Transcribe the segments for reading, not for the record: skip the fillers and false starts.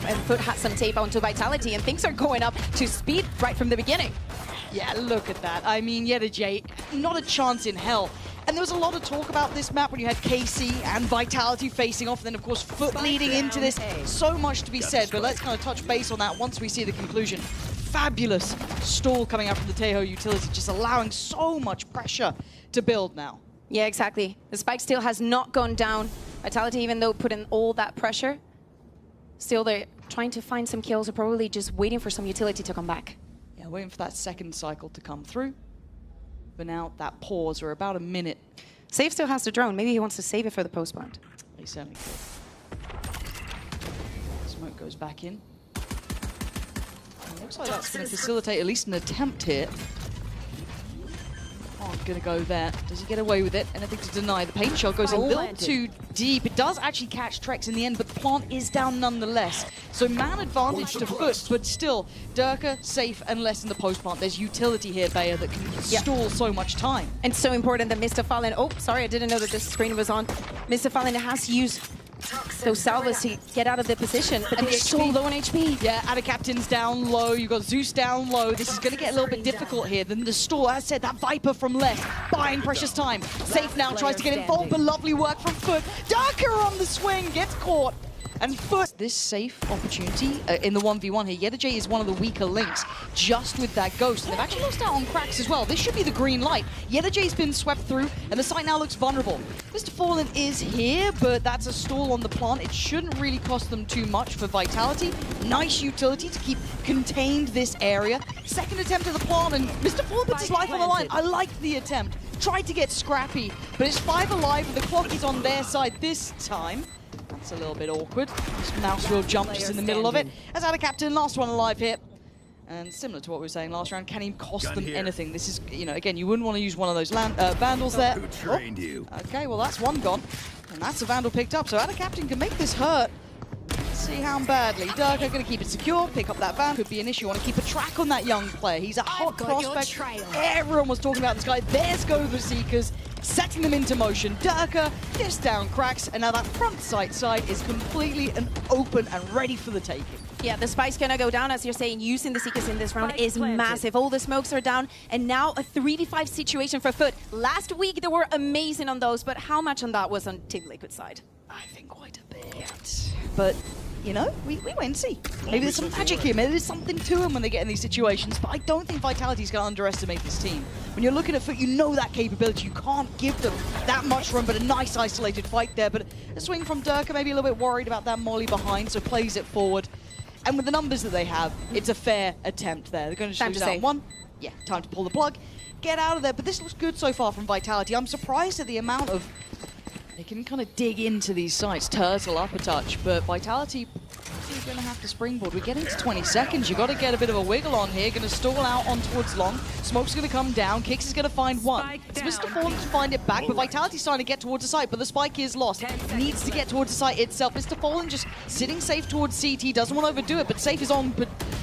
and FuT had some tape onto Vitality, and things are going up to speed right from the beginning. Yeah, look at that. I mean, derke, not a chance in hell. And there was a lot of talk about this map when you had KC and Vitality facing off, and then of course FuT leading into this. So much to be said, but let's kind of touch base on that once we see the conclusion. Fabulous stall coming out from the Taeho utility, just allowing so much pressure to build now. Yeah, exactly. The spike still has not gone down. Vitality, even though put in all that pressure, still they're trying to find some kills, or probably just waiting for some utility to come back. Yeah, waiting for that second cycle to come through. But now that pause, or about a minute. Save still has the drone. Maybe he wants to save it for the post-plant. He certainly could. Smoke goes back in. It looks like that's going to facilitate at least an attempt here. Oh, going to go there. Does he get away with it? Anything to deny? The paint shot goes a little too deep. It does actually catch Trex in the end, but the plant is down nonetheless. So man advantage to FuT, but still, derke safe unless in the post plant. There's utility here, Bayer, that can stall so much time. And so important that Mr. Fallen, oh, sorry, I didn't know that this screen was on. Mr. Fallen has to use those salvos to get out of the position, but they're so low on HP. Yeah, Captain's down low, you've got Zeus down low. This is going to get a little bit difficult here. Then the stall, as I said, that Viper from left, buying precious time. Safe now tries to get involved, but lovely work from FuT. derke on the swing, gets caught. And FuT, this safe opportunity in the 1v1 here, derke is one of the weaker links, just with that ghost. And they've actually lost out on cracks as well. This should be the green light. derke's been swept through, and the site now looks vulnerable. Mr. Fallen is here, but that's a stall on the plant. It shouldn't really cost them too much for Vitality. Nice utility to keep contained this area. Second attempt at the plant, and Mr. Fallen puts his life on the line. I like the attempt. Tried to get scrappy, but it's 5 alive, and the clock is on their side this time. That's a little bit awkward. This mouse wheel jump just in the middle of it. As Captain, last one alive here. And similar to what we were saying last round, can he cost them anything? This is, again, you wouldn't want to use one of those vandals there. Who trained you? Okay, well that's one gone. And that's a vandal picked up, so Captain can make this hurt. Let's see how badly. derke going to keep it secure, pick up that van. Could be an issue. Want to keep a track on that young player. He's a hot prospect. Everyone was talking about this guy. There's go the Seekers, setting them into motion. derke just down cracks, and now that front side is completely open and ready for the taking. Yeah, the spike's gonna go down, as you're saying. Using the Seekers in this round is massive. All the smokes are down, and now a 3v5 situation for FuT. Last week they were amazing on those, but how much on that was on Team Liquid's side? I think quite a bit. But we wait and see. Maybe there's some magic here. Maybe there's something to them when they get in these situations. But I don't think Vitality's going to underestimate this team. When you're looking at FuT, you know that capability. You can't give them that much run, but a nice isolated fight there. But a swing from derke, maybe a little bit worried about that molly behind, so plays it forward. And with the numbers that they have, it's a fair attempt there. They're going to shoot out one. Yeah, time to pull the plug. Get out of there. But this looks good so far from Vitality. I'm surprised at the amount of... They can kind of dig into these sites, turtle up a touch, but Vitality are going to have to springboard. We're getting to 20 seconds. You've got to get a bit of a wiggle on here. Going to stall out on towards long. Smoke's going to come down. Kicks is going to find one. It's Mr. Fallen to find it back, but Vitality's starting to get towards the site, but the spike is lost. Needs to get towards the site itself. Mr. Fallen just sitting safe towards CT. Doesn't want to overdo it, but Safe is on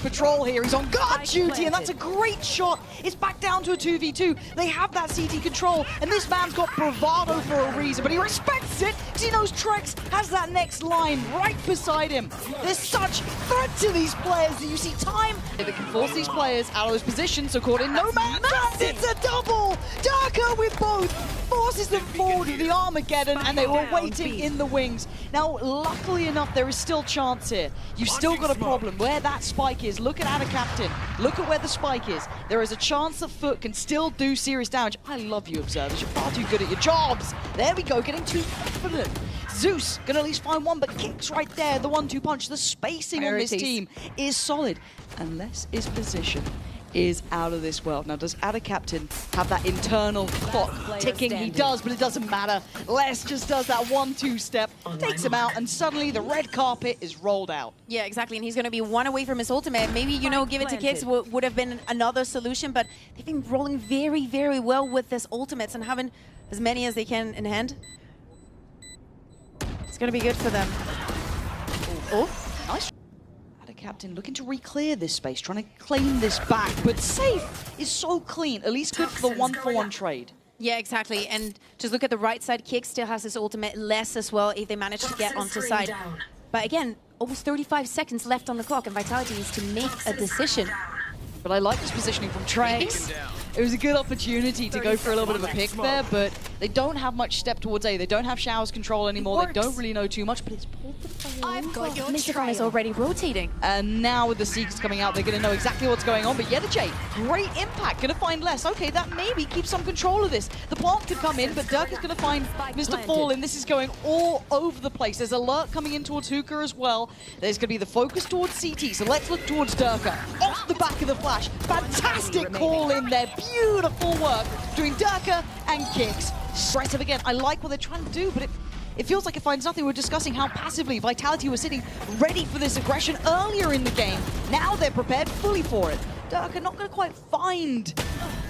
patrol here. He's on guard duty, and that's a great shot. It's back down to a 2v2. They have that CT control, and this man's got bravado for a reason, but he respects it because he knows Trex has that next line right beside him. There's such threat to these players that you see time that can force these players out of those positions, so caught in no man's land. It's a double! derke with both forces them forward to the Armageddon, and they were waiting in the wings. Now, luckily enough, there is still chance here. You've still got a problem where that spike is. Look at Captain. Look at where the spike is. There is a chance that FuT can still do serious damage. I love you, observers. You're far too good at your jobs. There we go, getting too confident. Zeus gonna at least find one, but kicks right there. The 1-2 punch. The spacing on this team is solid, unless his position is out of this world. Now, does Captain have that internal clock ticking? He does, but it doesn't matter. Les just does that 1-2 step, takes him out, and suddenly the red carpet is rolled out. Yeah, exactly, and he's going to be one away from his ultimate. Maybe, give it to Kicks would have been another solution, but they've been rolling very, very well with this ultimates and having as many as they can in hand. It's going to be good for them. Oh, nice. Captain looking to re-clear this space, trying to claim this back, but Safe is so clean, at least good for the 1-for-1 trade. Yeah, exactly, and just look at the right side. Kick still has his ultimate, less as well if they manage to get onto side. But again, almost 35 seconds left on the clock, and Vitality needs to make a decision. But I like this positioning from Trex. It was a good opportunity to go for a little bit of a pick there, but they don't have much step towards A. They don't have Showers control anymore. They don't really know too much, but it's pulled the play over. Mystifier is already rotating. And now with the Seekers coming out, they're going to know exactly what's going on. But Yedajay, great impact, going to find less. Okay, that maybe keeps some control of this. The plant could come in, but derke is going to find Mr. Fallen. This is going all over the place. There's alert coming in towards Hookah as well. There's going to be the focus towards CT, so let's look towards derke. Off the back of the flash. Fantastic call in there. Beautiful work between derke and Kicks. Impressive again. I like what they're trying to do, but it feels like it finds nothing. We're discussing how passively Vitality was sitting ready for this aggression earlier in the game. Now they're prepared fully for it. derke not going to quite find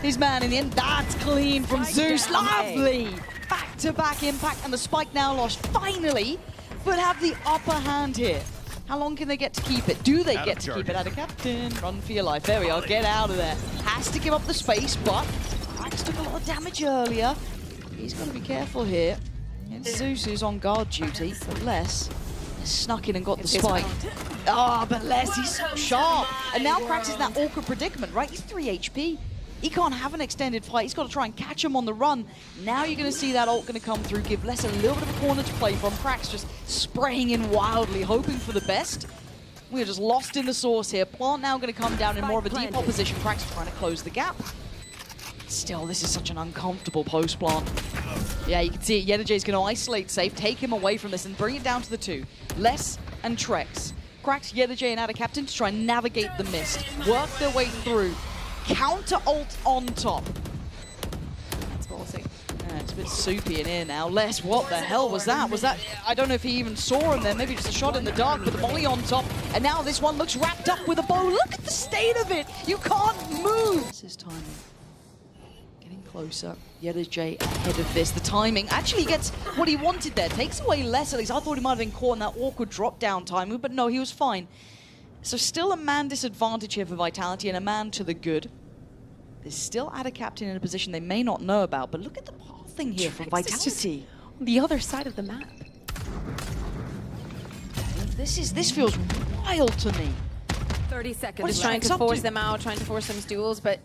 his man in the end. That's clean from Zeus. Lovely. Back-to-back impact, and the spike now lost. Finally, but have the upper hand here. How long can they get to keep it? Do they get to keep it? Out of captain, run for your life. There we are, get out of there. Has to give up the space, but Max took a lot of damage earlier. He's got to be careful here. And Zeus is on guard duty, but Les snuck in and got the spike. Ah, but Les, he's so sharp. And now Krax is in that awkward predicament, right? He's 3 HP. He can't have an extended fight. He's got to try and catch him on the run. Now you're going to see that ult going to come through, give Les a little bit of a corner to play from. Krax just spraying in wildly, hoping for the best. We're just lost in the source here. Plant now going to come down in more of a deep opposition. Krax trying to close the gap. Still, this is such an uncomfortable post plant. Yeah, you can see it. Yedajay's going to isolate safe, take him away from this, and bring it down to the two. Les and Trex. Krax, Yedajay, and Ada Captain to try and navigate the mist. Work their way through. Counter ult on top. That's ballsy. Yeah, it's a bit soupy in here now. Les, what the hell was that? Was that, I don't know if he even saw him there, maybe just a shot in the dark, but the molly on top. And now this one looks wrapped up with a bow. Look at the state of it. You can't move. This is timing. Getting closer. Yedajay ahead of this. The timing actually gets what he wanted there. Takes away less at least. I thought he might have been caught in that awkward drop down timing, but no, he was fine. So still a man disadvantage here for Vitality and a man to the good. There's still Ada Captain in a position they may not know about, but look at the pathing here from Vitality. On the other side of the map. This feels wild to me. 30 seconds. Just trying to force them out, trying to force some duels, but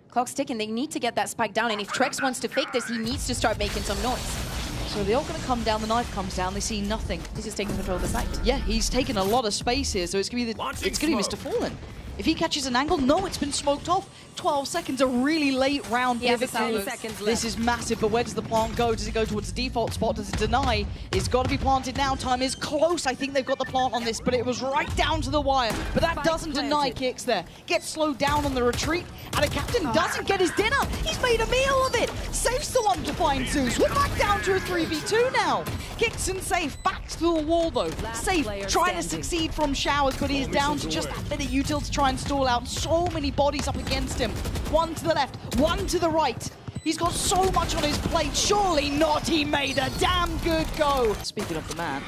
clock's ticking. They need to get that spike down, and if Trex wants to fake this, he needs to start making some noise. So they're all going to come down, the knife comes down, they see nothing. He's just taking control of the site. Yeah, he's taken a lot of space here, so it's going to be Mr. Fallen. If he catches an angle, no, it's been smoked off. 12 seconds, a really late round pivot. This is massive, but where does the plant go? Does it go towards the default spot? Does it deny? It's got to be planted now. Time is close. I think they've got the plant on this, but it was right down to the wire. But that doesn't deny Kicks there. Gets slowed down on the retreat, and a captain doesn't get his dinner. He's made a meal of it. Safe's the one to find Zeus. We're back down to a 3v2 now. Kicks and Safe back to the wall, though. Safe trying to succeed from Showers, but he is down to just that bit of util to try and stall out. So many bodies up against him. One to the left, one to the right. He's got so much on his plate. Surely not. He made a damn good go. Speaking of the man,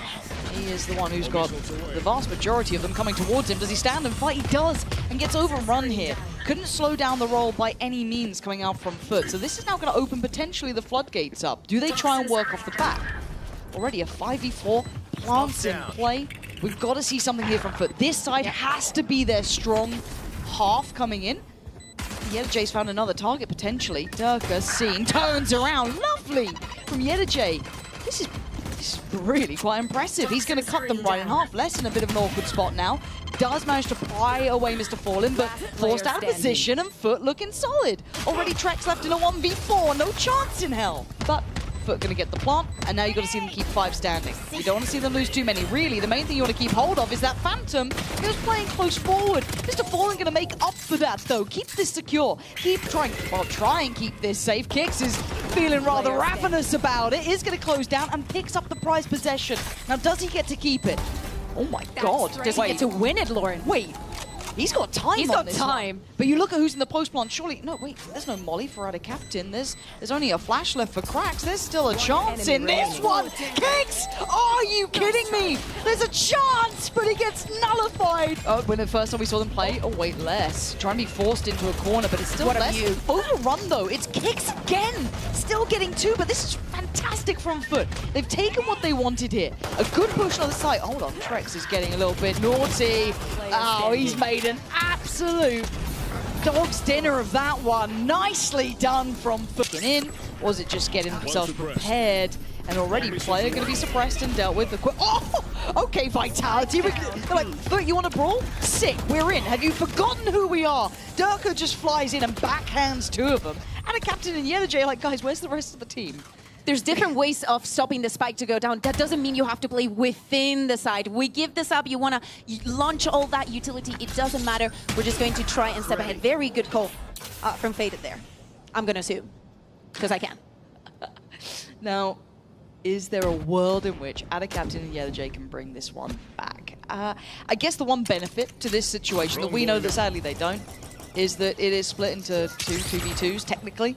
he is the one who's got the vast majority of them coming towards him. Does he stand and fight? He does, and gets overrun here. Couldn't slow down the roll by any means coming out from FuT. So this is now going to open potentially the floodgates up. Do they try and work off the back? Already a 5v4, plants in play. We've got to see something here from FuT. This side has to be their strong half coming in. Yedajay's found another target potentially. derke seen, turns around, lovely from Yedajay. This is really quite impressive. He's going to cut them right in half. Les in a bit of an awkward spot now. Does manage to pry away Mr. Fallen, but forced out of position, and FuT looking solid. Already Trex left in a 1v4, no chance in hell. But FuT going to get the plant, and now you've got to see them keep 5 standing. You don't want to see them lose too many. Really, the main thing you want to keep hold of is that Phantom. He was playing close forward. Mr. Fallen going to make up for that, though. Keep this secure. Keep trying, well, try and keep this safe. Kicks is feeling rather ravenous about it. Is going to close down and picks up the prize possession. Now, does he get to keep it? Oh my God. Does he get to win it, Lauren? Wait. He's got time He's on got this time. one. But you look at who's in the post plant. Surely, no, wait, there's no molly for Ada Captain. There's only a flash left for Cracks. There's still a chance in this one. Kicks! Are you kidding me? There's a chance, but he gets nullified. Oh, when the first time we saw them play, oh wait, less. Trying to be forced into a corner, but it's still less. Overrun though, it's Kicks again. Still getting two, but this is fantastic from FuT. They've taken what they wanted here. A good push on the side. Hold on, Trex is getting a little bit naughty. Oh, he's made an absolute dog's dinner of that one. Nicely done from FuT. In, or was it just getting themselves prepared? And already player going to be suppressed and dealt with. Oh, okay, Vitality. They're like, FuT, you want to brawl? Sick, we're in. Have you forgotten who we are? Derke just flies in and backhands two of them. And a captain in derke like, guys, where's the rest of the team? There's different ways of stopping the spike to go down. That doesn't mean you have to play within the side. We give this up. You want to launch all that utility. It doesn't matter. We're just going to try and step ahead. Very good call from Faded there. I'm going to assume, because I can. Now, is there a world in which Ada Captain and derke can bring this one back? I guess the one benefit to this situation that we know that sadly they don't is that it is split into 2v2s technically.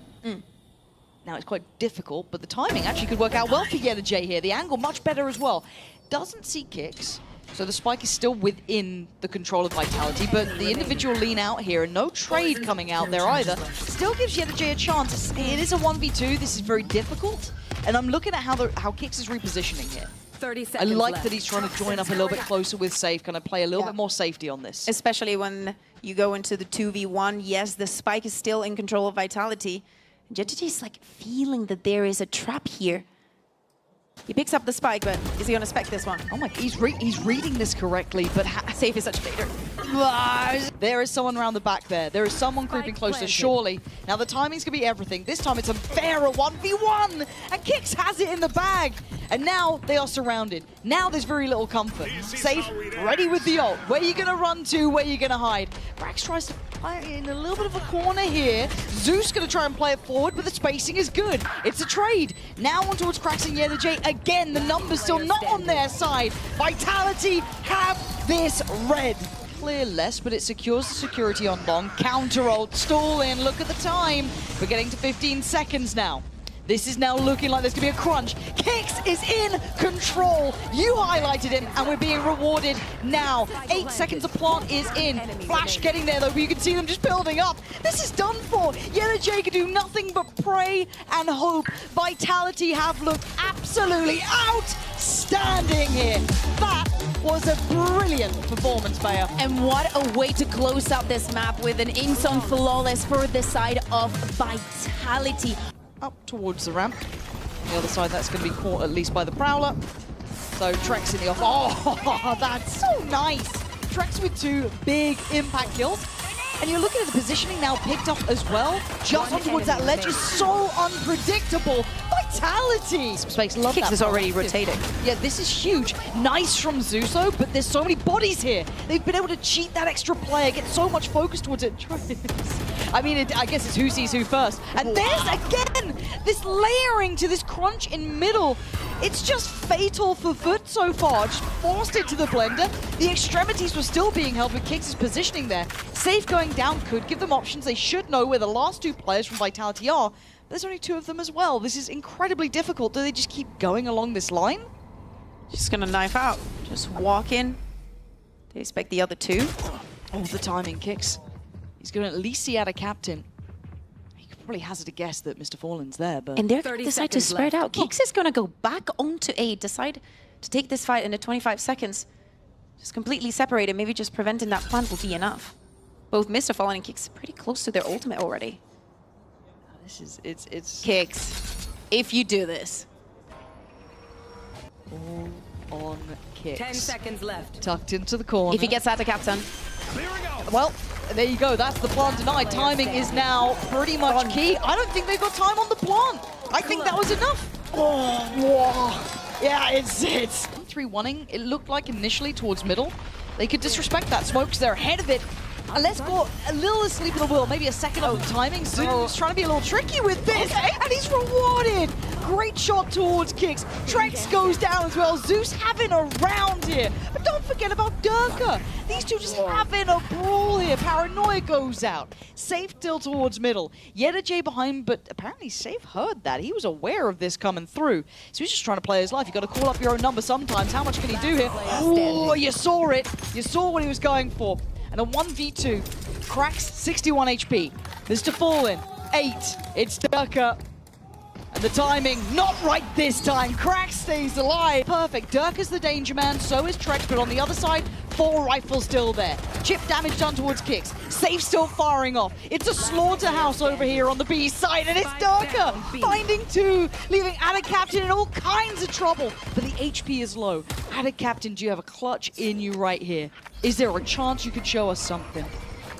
Now it's quite difficult, but the timing actually could work out well for derke here. The angle much better as well. Doesn't see Kicks, so the spike is still within the control of Vitality, but the individual lean out here and no trade coming out there either still gives derke a chance. It is a 1v2, this is very difficult, and I'm looking at how Kicks is repositioning here. 30 seconds I like left. that he's trying to join up a little bit closer with Safe, kind of play a little bit more safety on this. Especially when you go into the 2v1. Yes, the spike is still in control of Vitality. derke is like feeling that there is a trap here. He picks up the spike, but is he going to spec this one? Oh my, he's reading this correctly, but Safe is such a baiter. There is someone around the back there. There is someone creeping closer, surely. Now the timing's going to be everything. This time it's a fairer 1v1, and Kicks has it in the bag. And now they are surrounded. Now there's very little comfort. Safe, ready with the ult. Where are you going to run to? Where are you going to hide? Brax tries to play in a little bit of a corner here. Zeus going to try and play it forward, but the spacing is good. It's a trade. Now on towards Cracks and derke. Again, the numbers still not on their side. Vitality have this red. Clear less, but it secures the security on long. Counter ult, stall in, look at the time. We're getting to 15 seconds now. This is now looking like there's going to be a crunch. Kicks is in control. You highlighted him, and we're being rewarded now. 8 seconds of plant is in. Flash getting there, though, but you can see them just building up. This is done for. derke can do nothing but pray and hope. Vitality have looked absolutely outstanding here. That was a brilliant performance, Bayer. And what a way to close out this map with an in-zone flawless for the side of Vitality. Up towards the ramp. On the other side, that's going to be caught at least by the Prowler. So Trex in the off. Oh, that's so nice. Trex with 2 big impact kills. And you're looking at the positioning now picked up as well. Just on towards that ledge is so unpredictable. Vitality! Space, love Kicks that. is already rotating. Yeah, this is huge. Nice from Zuso, but there's so many bodies here. They've been able to cheat that extra player, get so much focus towards it. I mean, I guess it's who sees who first. And there's, again, this layering to this crunch in middle. It's just fatal for FuT so far. Just forced it to the blender. The extremities were still being held with Kicks' positioning there. Safe going down could give them options. They should know where the last 2 players from Vitality are. There's only 2 of them as well. This is incredibly difficult. Do they just keep going along this line? Just gonna knife out. Just walk in. They expect the other 2. Oh, the timing. Kicks. He's going to at least see out a captain. He could probably hazard a guess that Mr. Fallen's there, but... And they're going to decide to spread out. Kicks is going to go back onto A, decide to take this fight in the 25 seconds. Just completely separated. Maybe just preventing that plant will be enough. Both Mr. Fallen and Kicks pretty close to their ultimate already. This is... It's... Kicks, if you do this. All on Kicks. 10 seconds left. Tucked into the corner. If he gets out to captain. Well, there you go. That's the plant denied. Timing is now pretty much key. I don't think they've got time on the plant. I think that was enough. Oh, wow. Yeah, it's 3-1-ing. It looked like initially towards middle. They could disrespect that. Smokes, they're ahead of it. And let's go a little asleep at the wheel, maybe a second of timing. Zeus trying to be a little tricky with this, and he's rewarded. Great shot towards Kicks. Trex goes down as well. Zeus having a round here. But don't forget about derke. These two just having a brawl here. Paranoia goes out. Safe still towards middle. Yet a J behind, but apparently Safe heard that. He was aware of this coming through. So he's just trying to play his life. You got to call up your own number sometimes. How much can he do here? Oh, you saw it. You saw what he was going for. And a 1v2. Cracks 61 HP. Mr. Fallen, 8. It's derke. And the timing, not right this time. Cracks stays alive. Perfect. Derke's the danger man, so is Trex, but on the other side, 4 rifles still there. Chip damage done towards Kicks. Safe still firing off. It's a slaughterhouse over here on the B side, and it's derke finding 2, leaving Attic Captain in all kinds of trouble. But the HP is low. Attic Captain, do you have a clutch in you right here? Is there a chance you could show us something?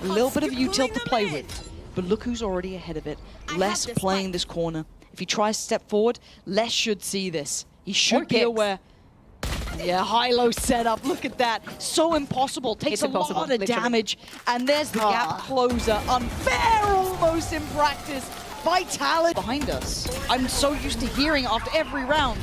A little bit of util to play with, but look who's already ahead of it. Les playing this corner. If he tries to step forward, Les should see this. He should be aware. Yeah, high-low setup. Look at that. So impossible. Takes a lot of damage. And there's the gap closer. Unfair almost in practice. Vitality behind us. I'm so used to hearing after every round.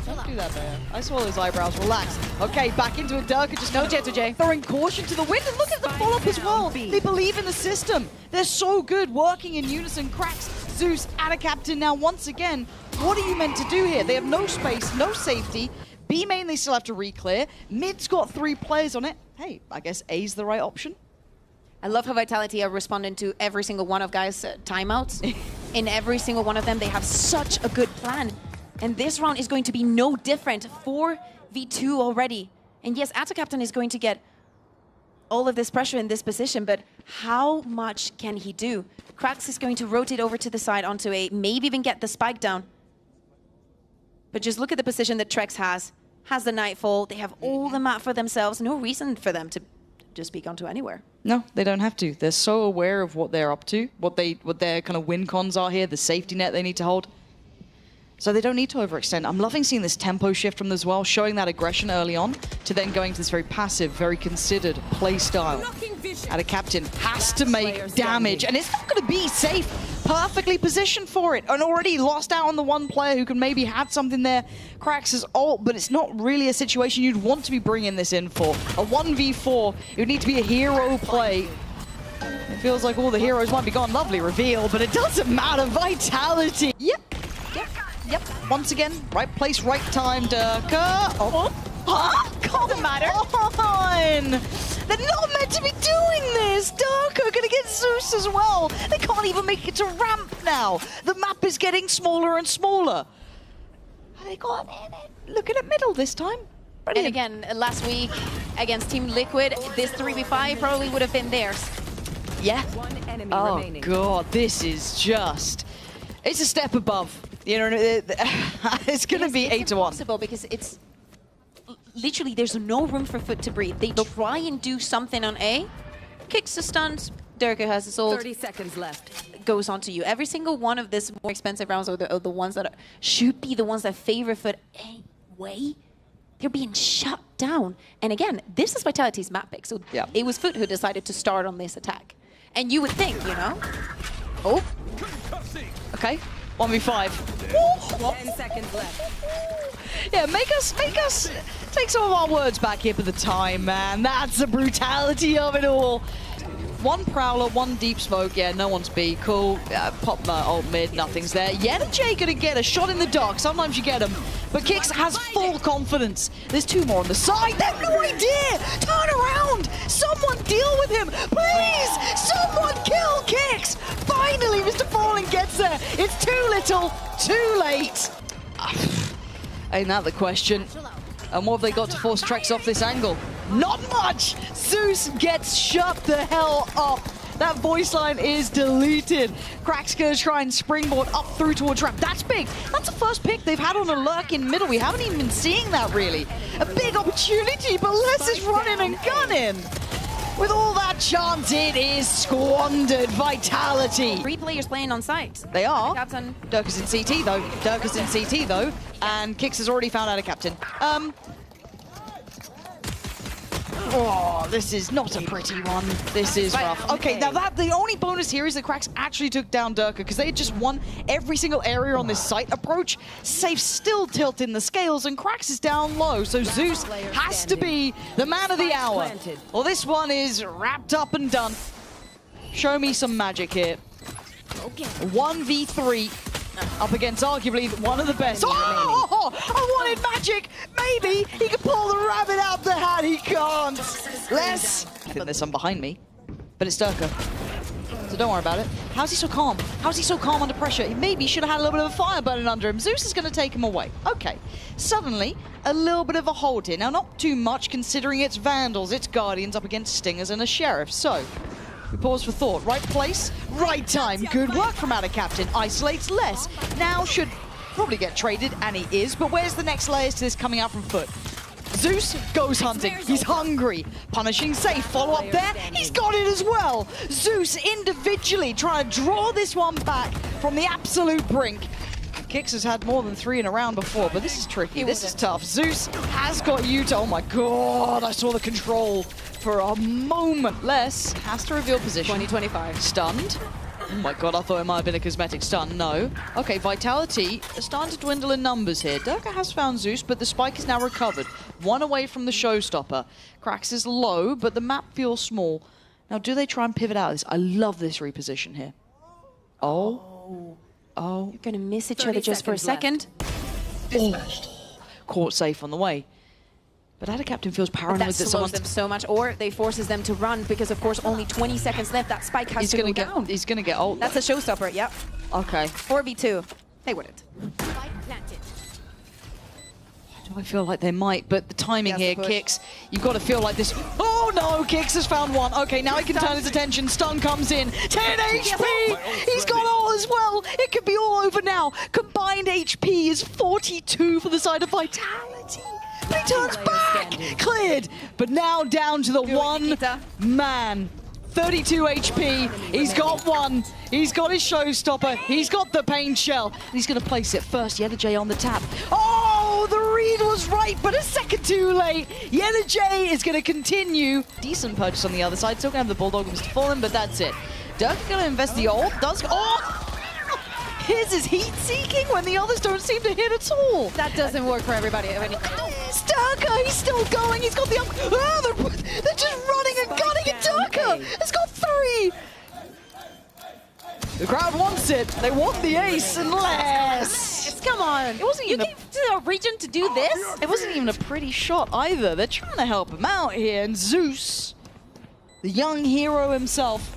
Don't do that, Bear. I saw those eyebrows. Relax. Okay, back into a derke. Just no Jet to J. Throwing caution to the wind. And look at the follow-up as well. They believe in the system. They're so good working in unison. Cracks. Zeus, Attic Captain now once again. What are you meant to do here? They have no space, no safety. B main they still have to re-clear. Mid's got 3 players on it. Hey, I guess A's the right option. I love how Vitality are responding to every single one of guys' timeouts. In every single one of them, they have such a good plan. And this round is going to be no different. 4v2 already. And yes, Attic Captain is going to get all of this pressure in this position, but how much can he do? Cracks is going to rotate over to the side onto A, maybe even get the spike down. But just look at the position that Trex has the Nightfall. They have all the map for themselves. No reason for them to just peek onto anywhere. No, they don't have to. They're so aware of what they're up to, what their kind of win cons are here, the safety net they need to hold. So they don't need to overextend. I'm loving seeing this tempo shift from them as well, showing that aggression early on, to then going to this very passive, very considered play style. And a captain has to make damage, and it's not going to be safe. Perfectly positioned for it, and already lost out on the one player who could maybe had something there. Cracks his ult, but it's not really a situation you'd want to be bringing this in for. A 1v4, it would need to be a hero play. It feels like all the heroes might be gone. Lovely reveal, but it doesn't matter. Vitality. Yep. Once again, right place, right time. derke. Oh. Come on! They're not meant to be doing this! derke are gonna get Zeus as well! They can't even make it to ramp now! The map is getting smaller and smaller. They got looking at middle this time. Brilliant. And again, last week against Team Liquid, this 3v5 probably would have been theirs. Yeah. One enemy remaining. God, this is just... It's a step above. You know, it's going to be 8-1. It's impossible because it's literally there's no room for FuT to breathe. They try and do something on A, kicks the stuns, derke has his ult. 30 seconds left. Goes on to you. Every single one of this more expensive rounds are the ones that should be the ones that favor FuT anyway. They're being shut down. And again, this is Vitality's map pick. So it was FuT who decided to start on this attack. And you would think, you know. Oh. Okay. 1v5. 10 seconds left. Yeah, make us take some of our words back here for the time, man. That's the brutality of it all. 1 Prowler, 1 Deep Smoke. Yeah, no one's B. Cool. Pop ult mid, nothing's there. Yet a J gonna get a shot in the dark. Sometimes you get them. But Kicks has full confidence. There's 2 more on the side. They have no idea. Turn around. Someone deal with him. Please. Someone kill Kicks. Finally, Mr. Fallen gets there. It's too little, too late. Ain't that the question? And what have they got to force Trex off this angle? Not much! Zeus gets shut the hell up. That voice line is deleted. Crack's gonna try and springboard up through towards ramp. That's big. That's the first pick they've had on a lurk in middle. We haven't even been seeing that really. A big opportunity, but Les is running and gunning. With all that chance, it is squandered. Vitality. 3 players playing on site. They are. Captain. derke's in CT though. derke's in CT though. And Kicks has already found out a captain. Oh, this is not a pretty one. This is rough. Okay, now the only bonus here is that Krax actually took down derke because they had just won every single area on this site approach. Safe still tilting the scales, and Krax is down low, so Zeus has to be the man of the hour. Well, this one is wrapped up and done. Show me some magic here. 1v3 up against arguably one of the best. Oh, I wanted magic. Maybe he could pull the rabbit out the hat. He can't. Less. I think there's some behind me, but it's derke. So don't worry about it. How's he so calm? How's he so calm under pressure? He maybe should have had a little bit of a fire burning under him. Zeus is going to take him away. Okay. Suddenly, a little bit of a hold here. Now, not too much considering it's Vandals, it's Guardians up against Stingers and a Sheriff. So, we pause for thought. Right place, right time. Good work from our captain. Isolates less. Now should probably get traded, and he is. But where's the next layers to this coming out from FuT? Zeus goes hunting. He's hungry. Punishing safe. Follow up there. He's got it as well. Zeus individually trying to draw this one back from the absolute brink. Kix has had more than 3 in a round before, but this is tricky. This is tough. Zeus has got Utah. Oh my god, I saw the control for a moment. Less has to reveal position. 2025. Stunned. Oh my god, I thought it might have been a cosmetic stun. No. Okay, Vitality is starting to dwindle in numbers here. derke has found Zeus, but the spike is now recovered. 1 away from the showstopper. Krax is low, but the map feels small. Now, do they try and pivot out of this? I love this reposition here. Oh. You're going to miss each other just for a second. Oh. Caught safe on the way. But our captain feels paranoid that slows them so much, or they forces them to run because, of course, only 20 seconds left. That spike has to go down. He's going to get ult. That's a showstopper, yep. Okay. 4v2. They wouldn't. I feel like they might, but the timing here, Kix, you've got to feel like this. Oh no, Kix has found one. Okay, now he can turn his attention. Stun comes in. 10 HP! He's got all as well. It could be all over now. Combined HP is 42 for the side of Vitality. But he turns back! Cleared! But now down to the one man. 32 HP. He's got one. He's got his showstopper. He's got the pain shell. And he's going to place it first. Yenajay on the tap. Oh, the read was right, but a second too late. Yenajay is going to continue. Decent purchase on the other side. Still going to have the Bulldog and Mr. Fallen, but that's it. derke going to invest the ult. Does... Oh! His is heat-seeking when the others don't seem to hit at all. That doesn't work for everybody. It's derke. He's still going. He's got the... Oh, they're just running and gunning at derke. It's got 3. The crowd wants it. They want the ace and less. Come on. It wasn't even you came to a region to do this? It wasn't even a pretty shot either. They're trying to help him out here. And Zeus, the young hero himself,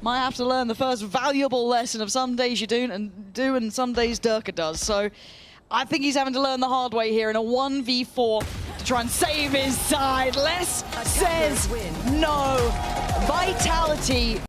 might have to learn the first valuable lesson of some days you do and some days derke does. So I think he's having to learn the hard way here in a 1v4 to try and save his side. Less says no. Vitality